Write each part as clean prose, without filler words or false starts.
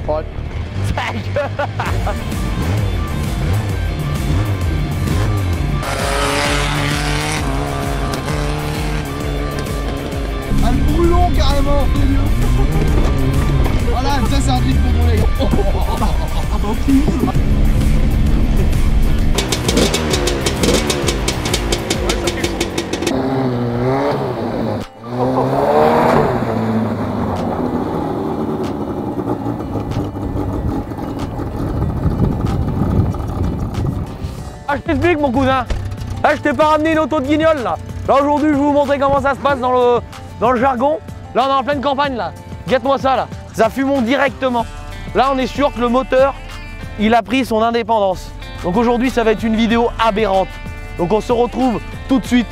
Oh, ta gueule. Ah, le brûlon carrément, voilà, ça c'est un drift contrôlé. Ah, je t'explique mon cousin. Là, je t'ai pas ramené une auto de guignol là. Là aujourd'hui, je vais vous montrer comment ça se passe dans le jargon. Là, on est en pleine campagne là. Guette-moi ça là. Ça fume directement. Là, on est sûr que le moteur, il a pris son indépendance. Donc aujourd'hui, ça va être une vidéo aberrante. Donc on se retrouve tout de suite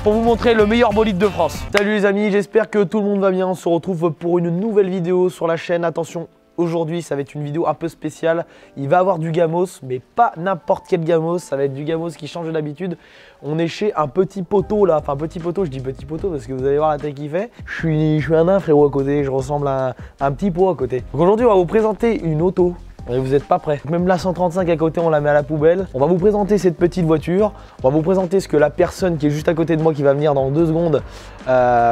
pour vous montrer le meilleur bolide de France. Salut les amis, j'espère que tout le monde va bien. On se retrouve pour une nouvelle vidéo sur la chaîne. Attention, aujourd'hui, ça va être une vidéo un peu spéciale. Il va y avoir du gamos, mais pas n'importe quel gamos. Ça va être du gamos qui change d'habitude. On est chez un petit poteau là. Enfin, petit poteau, je dis petit poteau parce que vous allez voir la taille qu'il fait. Je suis un nain frérot à côté. Je ressemble à un petit pot à côté. Donc aujourd'hui, on va vous présenter une auto. Et vous n'êtes pas prêts. Même la 135 à côté, on la met à la poubelle. On va vous présenter cette petite voiture. On va vous présenter ce que la personne qui est juste à côté de moi, qui va venir dans 2 secondes,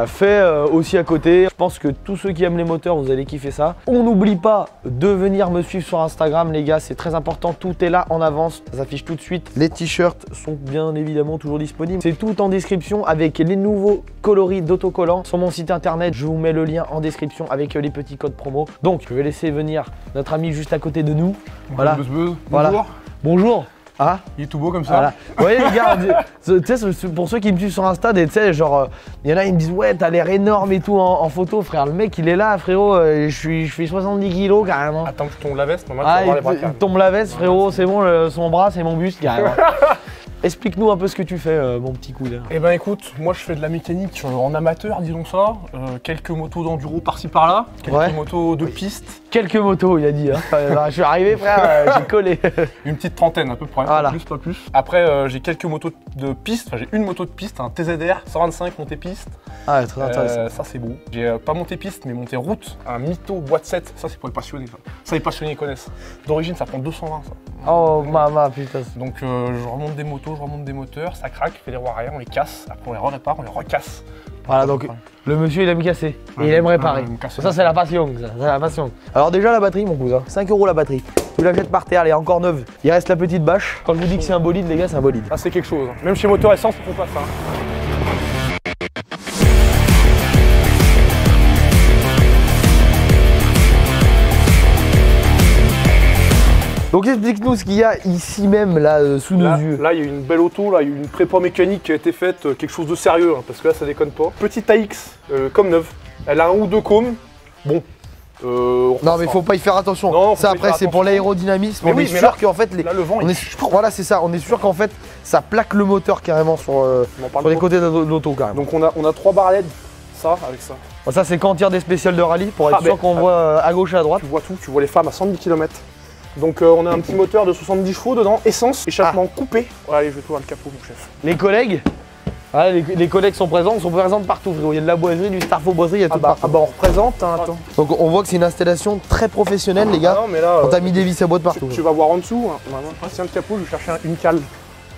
fait aussi à côté. Je pense que tous ceux qui aiment les moteurs, vous allez kiffer ça. On n'oublie pas de venir me suivre sur Instagram, les gars. C'est très important. Tout est là en avance. Ça s'affiche tout de suite. Les t-shirts sont bien évidemment toujours disponibles. C'est tout en description avec les nouveaux coloris d'autocollants sur mon site internet. Je vous mets le lien en description avec les petits codes promo. Donc, je vais laisser venir notre ami juste à côté de nous. Voilà. Bonjour. Voilà. Bonjour. Ah, il est tout beau comme ça. Voilà. Ouais les gars, tu sais, pour ceux qui me suivent sur Insta, tu sais, genre, il y en a, ils me disent ouais, t'as l'air énorme et tout en photo, frère. Le mec, il est là, frérot. Je fais 70 kilos carrément. Attends que je tombe la veste, normalement, tu vas voir les bras. Il tombe la veste, frérot. C'est bon, son bras, c'est mon buste carrément. Explique-nous un peu ce que tu fais, mon petit cousin. Eh ben écoute, moi je fais de la mécanique en amateur, disons ça. Quelques motos d'enduro par-ci par-là, quelques motos de piste. Quelques motos, il a dit. Hein. Je suis arrivé, frère, j'ai collé. Une petite trentaine à peu près, voilà. Pas plus. Après, j'ai quelques motos de piste, enfin j'ai une moto de piste, un TZR 125 montée piste. Ah, très intéressant. Ça c'est beau. J'ai pas monté piste, mais monté route, un Mito boîte 7. Ça c'est pour les passionnés. Ça les passionnés ils connaissent. D'origine, ça prend 220 ça. Oh, maman, putain. Donc je remonte des motos, je remonte des moteurs, ça craque, fait des roues arrière, on les casse, après on les répare, on les recasse. Voilà, donc le monsieur il aime casser et il aime réparer. Ça c'est la passion, c'est la passion. Alors déjà la batterie mon cousin, 5 € la batterie. Tu la jettes par terre, elle est encore neuve. Il reste la petite bâche. Quand je vous dis que c'est un bolide les gars, c'est un bolide. Ah c'est quelque chose. Même chez Moteur Essence on fait pas ça. Donc explique-nous ce qu'il y a ici même, là, sous nos yeux. Là, il y a une belle auto, là, il y a une prépa mécanique qui a été faite, quelque chose de sérieux, hein, parce que là, ça déconne pas. Petite AX, comme neuve. Elle a un ou deux cônes. Bon. Non mais faut pas y faire attention. Non, ça après c'est pour l'aérodynamisme. Mais on oui, est sûr qu'en fait là, le vent, voilà c'est ça. On est sûr qu'en fait ça plaque le moteur carrément sur les côtés de l'auto carrément. Donc on a 3 barres LED. Ça avec ça. Bon, ça c'est quand on tire des spéciales de rallye pour être sûr qu'on voit à gauche et à droite. Tu vois tout, tu vois les femmes à 110 km. Donc on a un petit moteur de 70 chevaux dedans, essence, échappement coupé. Ouais, allez, je vais t'ouvrir le capot mon chef. Les collègues, voilà, les collègues sont présents partout frérot. Il y a de la boiserie, du Starfo boiserie, il y a tout partout. Ah bah on représente, hein, attends. Donc on voit que c'est une installation très professionnelle les gars. Non, mais là, on t'a mis des vis à boîte partout. Tu vas voir en dessous, hein. Tiens le capot, je vais chercher une cale.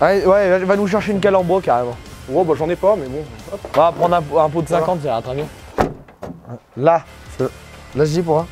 Ouais, va nous chercher une cale en bois carrément. Ouais bah j'en ai pas mais bon. Hop. On va prendre un pot de 50, ça ira très bien. Là je dis pour hein.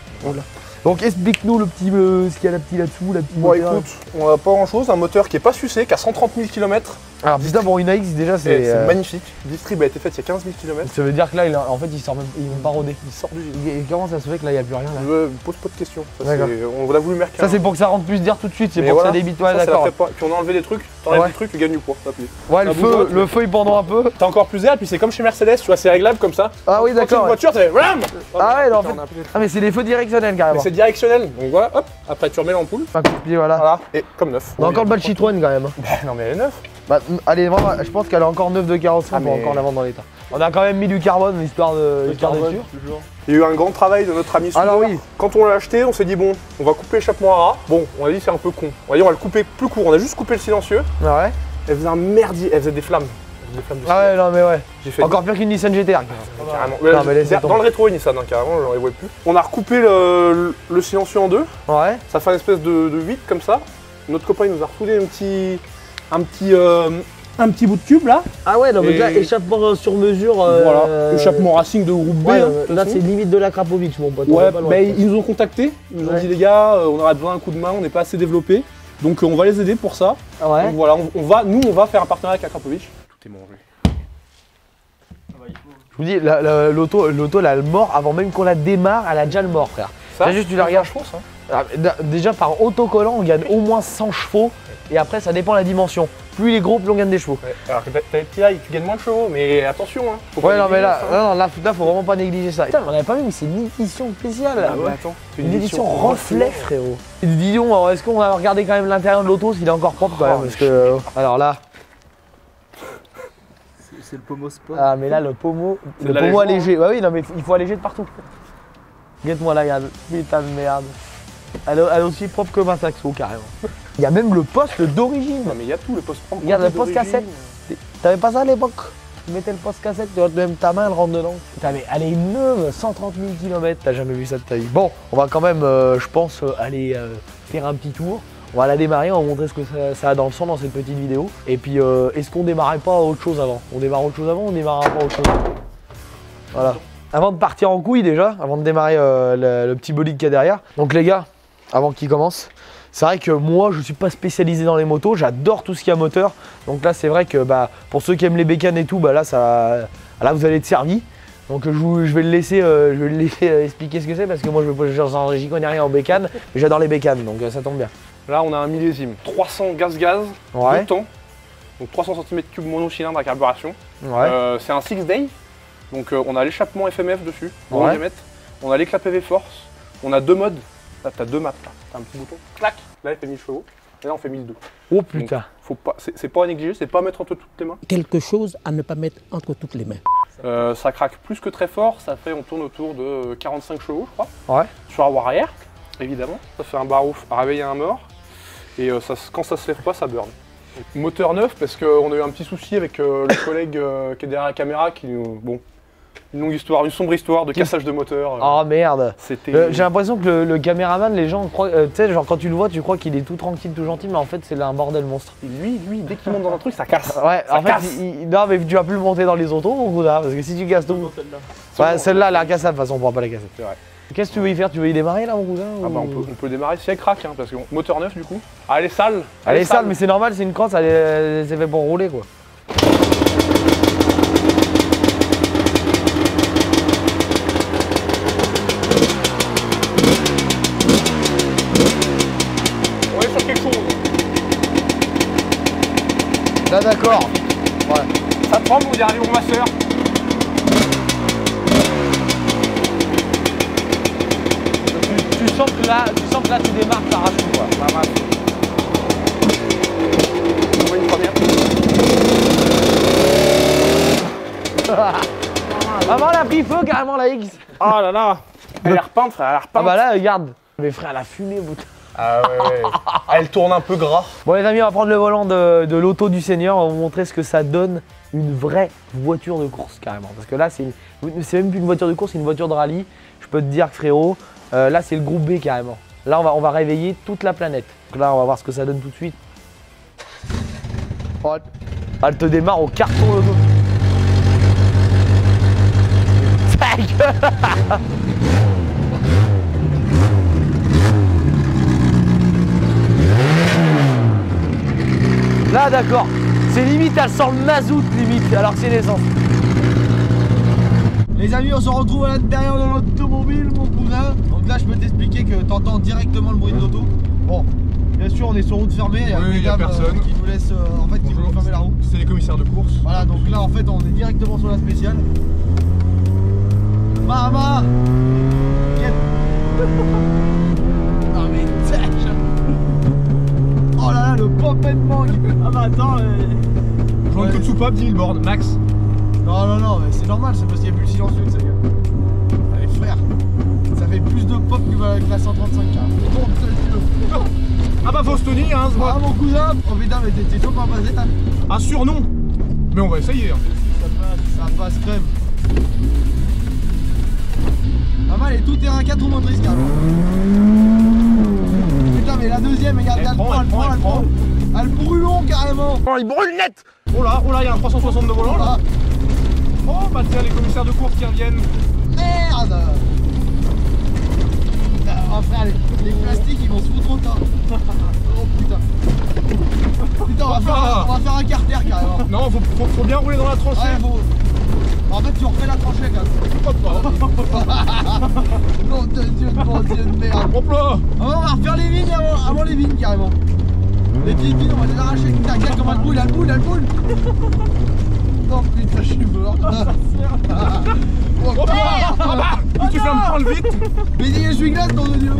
Donc explique-nous le petit, ce qu'il y a là-dessous, la petite moteur. Écoute, on a pas grand chose, un moteur qui est pas sucé, qui a 130 000 km. Alors putain pour une AX déjà c'est magnifique. Distrib a été fait il y a 15 000 km. Ça veut dire que là en fait il sort même, il est même pas rodé. Il sort du Et comment ça se fait que là il n'y a plus rien là? Je pose pas de questions. On l'a voulu merquer. Ça c'est pour que ça rentre plus d'air tout de suite, c'est pour voilà, que ça débite. Ouais d'accord. Puis on a enlevé des trucs, t'enlèves des trucs, tu gagnes du poids. Ouais le feu il pendant un peu. T'as encore plus d'air, puis c'est comme chez Mercedes, tu vois, c'est réglable comme ça. Ah oui d'accord. Une voiture, t'as ram. Ah ouais en fait. Ah mais c'est des feux directionnels carrément. C'est directionnel, donc voilà, hop, après tu remets l'ampoule. Un coup de pied voilà. Et comme neuf. On a encore le bas de Citroën quand même. Non mais elle est neuve. Bah, allez, vraiment, je pense qu'elle est encore neuve de carrosserie pour encore la vendre dans l'état. On a quand même mis du carbone histoire d'être sûr. Il y a eu un grand travail de notre ami Soudeur. Alors oui. Quand on l'a acheté, on s'est dit bon, on va couper l'échappement à ras. Bon, on a dit c'est un peu con. On va le couper plus court. On a juste coupé le silencieux. Ouais. Elle faisait un merdier, elle faisait des flammes. des flammes de Ah ouais, non mais ouais. J'ai fait Encore pire qu'une Nissan GT-R. carrément. Non, mais laissez Dans tomber. le rétro, une Nissan, hein, carrément, j'en les vois plus. On a recoupé le silencieux en deux. Ouais. Ça fait une espèce de 8 comme ça. Notre copain il nous a refoulé un petit bout de cube là. Ah ouais, non mais Et- là, échappement sur mesure. Voilà, échappement racing de groupe B. Ouais, hein, de toute là façon. c'est limite de la Krapovic, mon pote. on Ouais, est pas loin. mais ils nous ont contactés, ils nous ont Ouais. dit les gars, on aurait besoin d'un coup de main, on n'est pas assez développé. Donc on va les aider pour ça. Ouais. Donc voilà, on va faire un partenariat avec Akrapovic. Tout est mangé. Je vous dis, l'auto, là, elle mort avant même qu'on la démarre, elle a déjà le mort, frère. Là, juste, tu la regardes. Je pense. Hein. Ah, déjà, par autocollant, on gagne au moins 100 chevaux. Et après, ça dépend de la dimension. Plus il est gros, plus on gagne des chevaux. Ouais. Alors que t'as les petits rails, tu gagnes moins de chevaux, mais attention. Hein. Faut pas Ouais, non, mais négliger ça. là, faut vraiment pas négliger ça. Putain, on avait pas vu, mais c'est une édition spéciale. Ah ouais, attends, c'est Une édition reflet, frérot. Et dis donc, alors, est-ce qu'on va regarder quand même l'intérieur de l'auto s'il est encore propre quand même parce que, alors là, C'est le Pomo Sport. ah mais là le pommeau C'est de l'allègement, allégé. Ouais oui non mais il faut alléger de partout. Regarde-moi là, regarde. Putain de merde. Elle est aussi propre que ma saxo carrément. Il y a même le poste d'origine. Non mais il y a tout, le poste propre. Regarde le poste cassette. T'avais pas ça à l'époque? Tu mettais le poste cassette, tu vois, même ta main elle rentre dedans. Putain mais elle est neuve, 130 000 km, t'as jamais vu ça de ta vie. Bon, on va quand même, je pense, aller faire un petit tour. On va la démarrer, on va montrer ce que ça a dans le sang dans cette petite vidéo. Et puis, est-ce qu'on démarrait pas autre chose avant? On démarre autre chose avant ou on démarrera pas autre chose? Voilà. Avant de partir en couille déjà, avant de démarrer le petit bolide qu'il y a derrière. Donc les gars, avant qu'il commence, c'est vrai que moi je suis pas spécialisé dans les motos, j'adore tout ce qui a moteur. Donc là c'est vrai que bah, pour ceux qui aiment les bécanes et tout, bah là, là vous allez être servi. Donc je vais le laisser, expliquer ce que c'est parce que moi j'y connais rien en bécane, mais j'adore les bécanes donc ça tombe bien. Là on a un millésime 300 gaz-gaz, Ouais. 2 temps, donc 300 cm3 monocylindre à carburation. Ouais. C'est un 6-day, donc on a l'échappement FMF dessus, Ouais. on a l'éclat PV Force, on a 2 modes, là t'as 2 maps, là, t'as un petit bouton, clac, là il fait 1000 chevaux, et là on fait 1002. Oh putain. Faut pas, c'est pas à négliger, c'est pas à mettre entre toutes les mains. Quelque chose à ne pas mettre entre toutes les mains. Ça craque plus que très fort, ça fait, on tourne autour de 45 chevaux je crois, Ouais. sur la voie arrière, évidemment. Ça fait un barouf à réveiller un mort, et quand ça se lève pas, ça burn. Moteur neuf, parce qu'on a eu un petit souci avec le collègue qui est derrière la caméra, qui bon, une longue histoire, une sombre histoire de cassage de moteur. Oh merde. C'était... J'ai l'impression que le caméraman, les gens croient, tu sais, genre quand tu le vois, tu crois qu'il est tout tranquille, tout gentil, mais en fait c'est là un bordel monstre. Lui, dès qu'il monte dans un truc, ça casse. Ouais, Ça en fait, casse. non mais tu vas plus le monter dans les autos, mon gars, parce que si tu casses tout. Ouais, celle-là, elle a cassé, de toute façon, on pourra pas la casser. C'est vrai. Qu'est-ce que tu veux y faire? Tu veux y démarrer là, mon cousin? Ah bah on peut démarrer si elle craque, hein, parce que moteur neuf du coup. Ah, elle est sale. Elle est sale, mais c'est normal, c'est une crosse, elle s'est fait pour rouler quoi. On est sur quelque chose. Là d'accord. Ouais. Ça tremble au dernier masseur. Tu sens que là, tu démarres, t'arraches tout quoi. On voit une première. Ah bah elle a pris feu carrément la X. Ah là là. Elle est repeinte, frère, elle est Ah repeinte. bah là, regarde. Mais frère, la fumée, putain. Ah ouais. Elle tourne un peu gras. Bon les amis, on va prendre le volant de l'auto du Seigneur, on va vous montrer ce que ça donne une vraie voiture de course carrément. Parce que là, c'est même plus une voiture de course, c'est une voiture de rallye. Je peux te dire que frérot, là c'est le groupe B carrément. Là on va réveiller toute la planète. Donc là on va voir ce que ça donne tout de suite. Oh, elle te démarre au carton l'auto. Ta gueule. Là d'accord, c'est limite, elle sent le mazout limite, alors que c'est l'essence. Les amis, on se retrouve à l'intérieur de l'automobile, mon cousin. Donc là, je peux t'expliquer que tu entends directement le bruit de l'auto. Bon, bien sûr, on est sur route fermée. Il y a Oui, une il y a dame personne. qui nous laisse, en fait, qui nous fermer la route. C'est les commissaires de course. Voilà, donc là, en fait, on est directement sur la spéciale. Mama Get... Non mais tâche. Oh là là, le pop and bang. Ah bah attends, Je vois une coup de soupape, 10 000 bornes, max. Non, mais c'est normal, c'est parce qu'il n'y a plus le silencieux que ça gueule. Allez frère, ça fait plus de pop que la 135K. Bon, Ah bah Faustoni, hein, ah mon cousin, oh putain, mais t'es chaud pour passer ta... un surnom. Mais on va essayer. Hein. Ça passe crème. Pas mal, et tout terrain 4 roues motrices carrément. Putain, mais la deuxième, regarde, elle prend. Elle brûlon carrément. Oh, il brûle net. Oh là, il y a un 360 de volant là. Oh bah tiens, les commissaires de course qui reviennent. Merde. Oh frère, les plastiques ils vont se foutre au tas. Oh putain. Putain, on va faire un carter carrément. Non, faut bien rouler dans la tranchée. Ouais, faut... En fait, tu refais la tranchée quand même. Nom de Dieu de merde. Hop là. On va refaire les vignes avant les vignes carrément. Les petites vignes, on va les arracher. Putain, regarde comment elle boule, Oh putain, je suis mort. Oh bah, tu fais un point vite. Mais dis essuie-glace, nom de Dieu.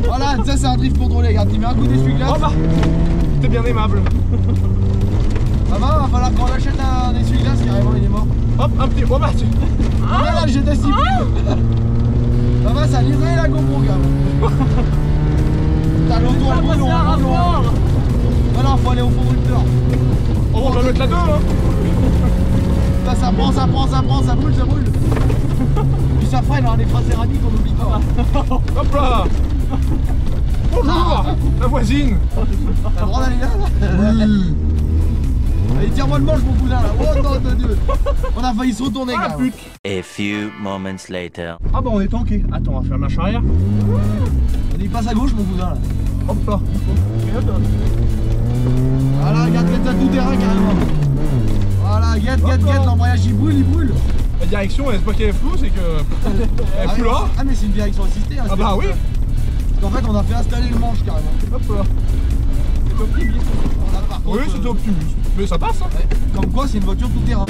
Voilà, ça c'est un drift contrôlé, regarde, tu mets un coup d'essuie-glace. Oh bah, t'es bien aimable. Ah bah, va falloir qu'on achète un essuie-glace, carrément, il est mort. Hop, un petit, oh bah, tu... Regarde, j'ai des cibles. Ça va, ça a livré la GoPro, gars. T'as l'auto à boulot, voilà, faut aller au conducteur. Oh, on va mettre la 2, hein. Là, ça brûle. Puis ça freine, hein, les freins céramiques, on n'oublie pas. Hop là. Bonjour, la voisine. T'as le droit d'aller là, Allez, tire-moi le manche, mon cousin, là. Oh non, de Dieu. On a failli se retourner, Ah gars. pute. A few moments later. Ah bah on est tanké. Attends, on va faire marche arrière. On y passe à gauche, mon cousin, là. Hop là. Voilà, regarde, ça tout terrain, carrément. Voilà, guette, l'embrayage, il brûle. La direction, c'est pas qu'elle est floue, c'est que... Elle est plus là. Ah, mais c'est une direction assistée. Hein, Ah bah oui. En fait, on a fait installer le manche, carrément. Hop là. C'est optimiste. Là, par contre, Oui, c'était optimiste. Mais ça passe, hein. ouais, comme quoi, c'est une voiture tout terrain.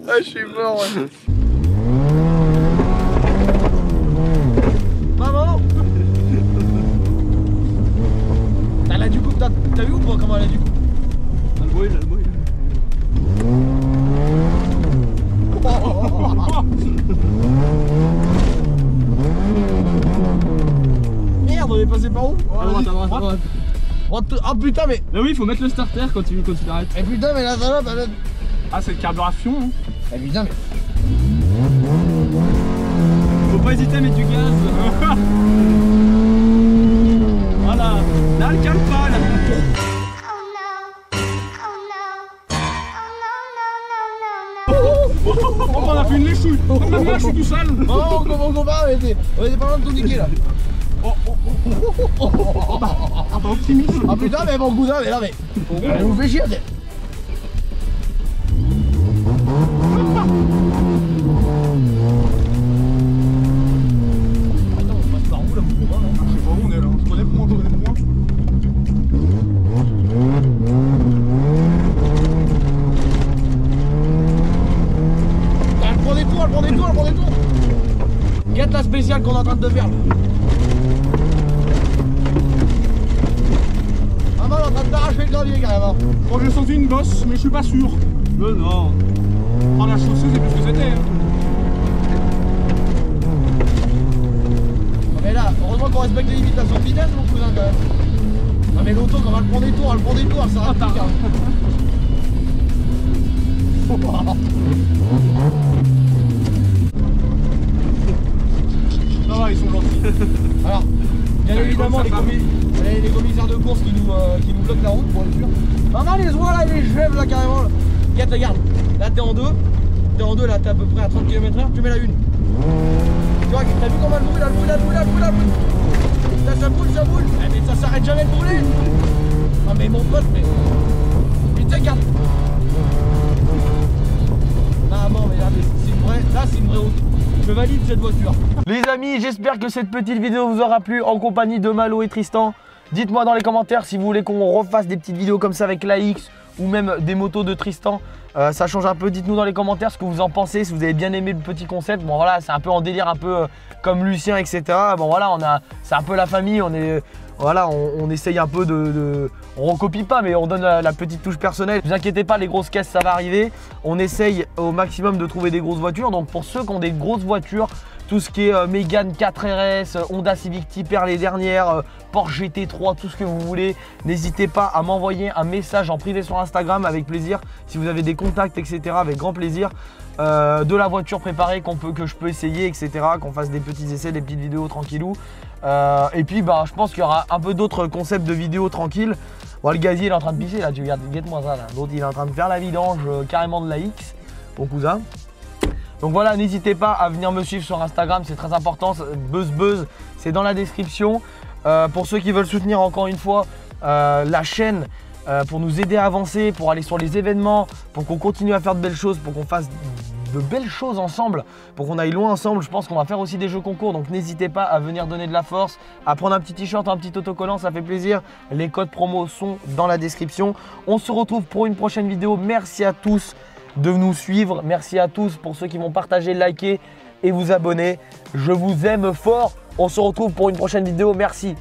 Ah, je suis mort. Ouais. Maman. Elle a du coup, t'as vu ou pas comment elle a du coup? Elle brûle. Merde, on est passé par où? À droite. Oh putain, mais. Bah oui, il faut mettre le starter quand tu l'arrêtes. Eh putain, mais la salope, elle a... Ah, c'est le carburation, hein. Eh putain, mais. Faut pas hésiter à mettre du gaz. Voilà. Là, elle cale pas, là. Oh, on a fait une léchouille. Même moi, je suis tout sale. Oh, on compare, on était pas loin de tout niquer là. Ah bah optimiste. Ah putain, mais mon cousin, mais là, mais. Elle nous fait chier. Attends, on passe par où là, mon copain là? Je sais pas où on est là. Je connais le point. Elle prend des tours. Regarde la spéciale qu'on est en train de faire là. Ah mal en train de t'arracher le gravier carrément. Bon, j'ai senti une bosse, mais je suis pas sûr. Mais non. Ah, la chaussée, c'est plus ce que c'était, hein. Mais là, heureusement qu'on respecte les limitations de vitesse, mon cousin quand même. Non mais l'auto, quand elle prend des tours, elle s'arrête plus carrément. Ça va, ils sont gentils. Alors, bien évidemment, les commissaires de course qui nous bloquent la route pour être sûr. Pas mal les oies là, les chèvres là carrément. Là. Regarde, là t'es en deux, là t'es à peu près à 30 km/h, tu mets la une. Tu vois, t'as vu comment elle brûle, Là ça brûle. Eh, mais ça s'arrête jamais de brûler. Non mais mon pote, mais. Putain, regarde. Ah non mais là c'est une vraie route. Je valide cette voiture. Les amis, j'espère que cette petite vidéo vous aura plu en compagnie de Malo et Tristan. Dites-moi dans les commentaires si vous voulez qu'on refasse des petites vidéos comme ça avec l'AX ou même des motos de Tristan. Ça change un peu, dites-nous dans les commentaires ce que vous en pensez, si vous avez bien aimé le petit concept. Bon voilà, c'est un peu en délire, un peu comme Lucien, etc. Bon voilà, c'est un peu la famille, on essaye un peu on recopie pas, mais on donne la petite touche personnelle. Ne vous inquiétez pas, les grosses caisses ça va arriver. On essaye au maximum de trouver des grosses voitures. Donc pour ceux qui ont des grosses voitures, tout ce qui est Mégane 4RS, Honda Civic Type R les dernières, Porsche GT3, tout ce que vous voulez, n'hésitez pas à m'envoyer un message en privé sur Instagram avec plaisir. Si vous avez des contacts, etc., avec grand plaisir. De la voiture préparée que je peux essayer, etc., qu'on fasse des petits essais, des petites vidéos tranquillou. Et puis je pense qu'il y aura un peu d'autres concepts de vidéos tranquilles. Bon, le gazier il est en train de pisser là, tu regardes, guette-moi ça là. L'autre il est en train de faire la vidange carrément de la X, mon cousin. Donc voilà, n'hésitez pas à venir me suivre sur Instagram, c'est très important. Buzz, c'est dans la description. Pour ceux qui veulent soutenir encore une fois la chaîne, pour nous aider à avancer, pour aller sur les événements, pour qu'on continue à faire de belles choses, pour qu'on fasse de belles choses ensemble, pour qu'on aille loin ensemble. Je pense qu'on va faire aussi des jeux concours, donc n'hésitez pas à venir donner de la force, à prendre un petit t-shirt, un petit autocollant, ça fait plaisir. Les codes promo sont dans la description. On se retrouve pour une prochaine vidéo. Merci à tous de nous suivre, merci à tous pour ceux qui vont partager, liker et vous abonner. Je vous aime fort. On se retrouve pour une prochaine vidéo. Merci.